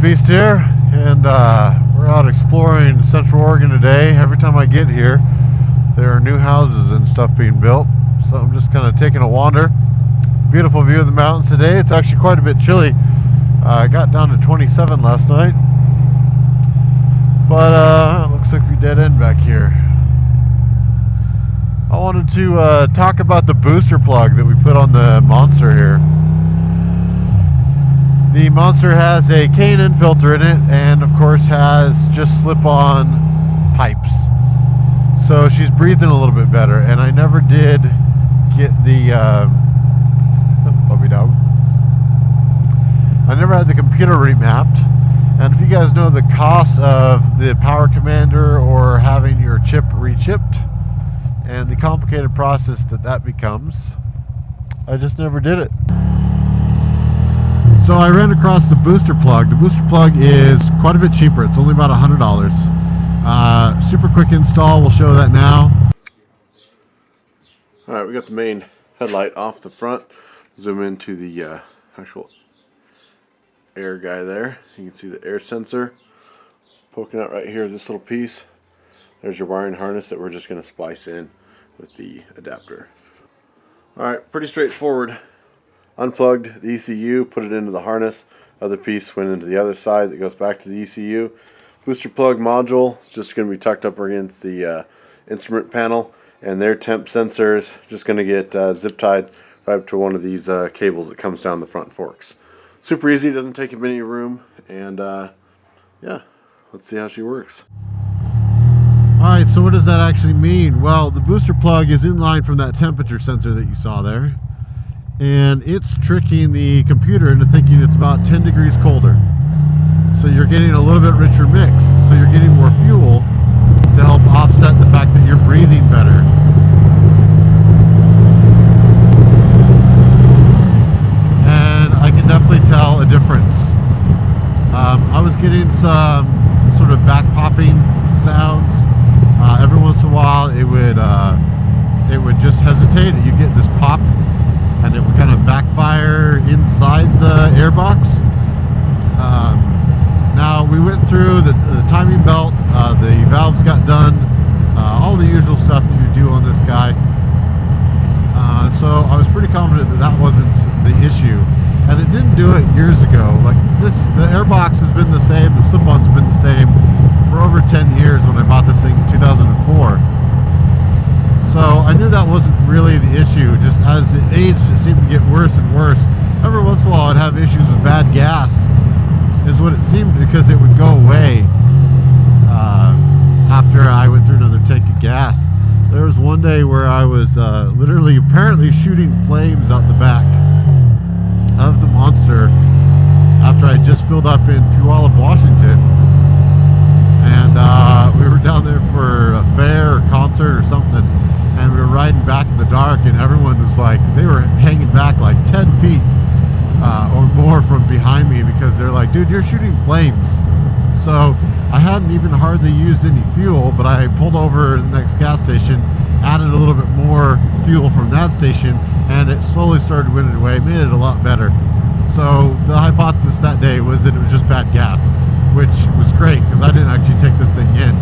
Beast here, and we're out exploring Central Oregon today. Every time I get here, there are new houses and stuff being built, so I'm just kind of taking a wander. Beautiful view of the mountains today. It's actually quite a bit chilly. I got down to 27 last night, but it looks like we dead end back here. I wanted to talk about the booster plug that we put on the Monster here. The Monster has a K&N filter in it, and of course has just slip-on pipes. So she's breathing a little bit better, and I never did get the puppy dog. I never had the computer remapped, and if you guys know the cost of the power commander or having your chip rechipped and the complicated process that becomes, I just never did it. So I ran across the booster plug. The booster plug is quite a bit cheaper. It's only about $100. Super quick install. We'll show that now. All right, we got the main headlight off the front. Zoom into the actual air guy there. You can see the air sensor poking out right here. This little piece. There's your wiring harness that we're just going to splice in with the adapter. All right, pretty straightforward. Unplugged the ECU, put it into the harness. Other piece went into the other side that goes back to the ECU. Booster plug module is just going to be tucked up against the instrument panel, and their temp sensors just going to get zip tied right up to one of these cables that comes down the front forks. Super easy, doesn't take up any room, and yeah, let's see how she works. Alright, so what does that actually mean? Well, the booster plug is in line from that temperature sensor that you saw there, and it's tricking the computer into thinking it's about 10 degrees colder. So you're getting a little bit richer mix. So you're getting more fuel to help offset the fact that you're breathing better. And I can definitely tell a difference. I was getting some sort of back popping sounds. Every once in a while it would just hesitate. You get this pop, and it would kind of backfire inside the airbox. Now we went through the timing belt, the valves got done, all the usual stuff that you do on this guy. So I was pretty confident that that wasn't the issue, and it didn't do it years ago. Like this, the airbox has been the same, the slip-ons have been the same for over 10 years when I bought this thing in 2004. So I knew that wasn't really the issue. Just as it aged, it seemed to get worse and worse. Every once in a while I'd have issues with bad gas, is what it seemed, because it would go away after I went through another tank of gas. There was one day where I was literally apparently shooting flames out the back of the Monster after I just filled up in Puyallup, Washington. And we were down there for a fair or concert or something, and we were riding back in the dark, and everyone was like, they were hanging back like 10 feet or more from behind me, because they're like, dude, you're shooting flames. So I hadn't even hardly used any fuel, but I pulled over to the next gas station, added a little bit more fuel from that station, and it slowly started winning away, made it a lot better. So the hypothesis that day was that it was just bad gas, which was great, because I didn't actually take this thing in.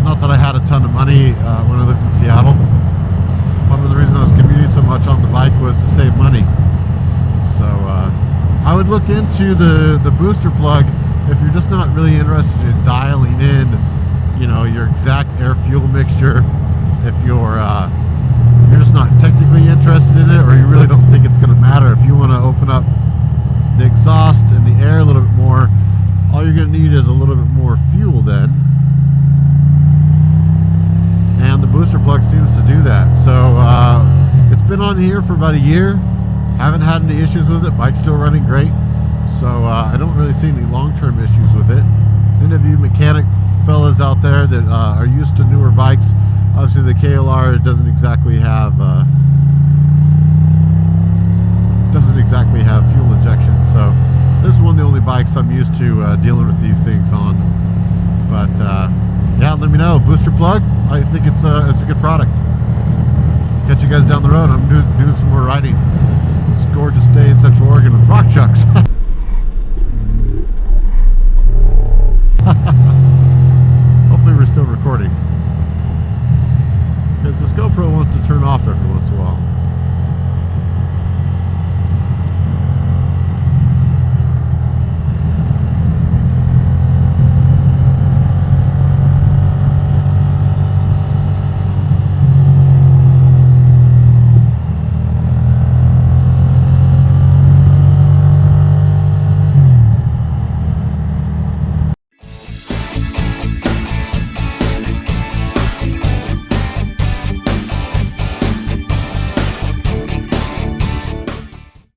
Not that I had a ton of money when I lived in Seattle. One of the reasons I was commuting so much on the bike was to save money. So I would look into the booster plug if you're just not really interested in dialing in, you know, your exact air fuel mixture. If you're just not technically interested in it, or you really don't think it's going to matter. If you want to open up the exhaust and the air a little bit more, all you're going to need is a little bit more fuel then. And the booster plug seems to do that. So it's been on here for about a year. Haven't had any issues with it. Bike's still running great. So I don't really see any long-term issues with it. Any of you mechanic fellas out there that are used to newer bikes, obviously the KLR doesn't exactly have fuel injection. So this is one of the only bikes I'm used to dealing with these things on. But yeah, let me know. Booster plug, I think it's a good product. Catch you guys down the road. I'm doing some more riding. It's a gorgeous day in Central Oregon with rock chucks. Hopefully we're still recording. Because this GoPro wants to turn off every once in a while.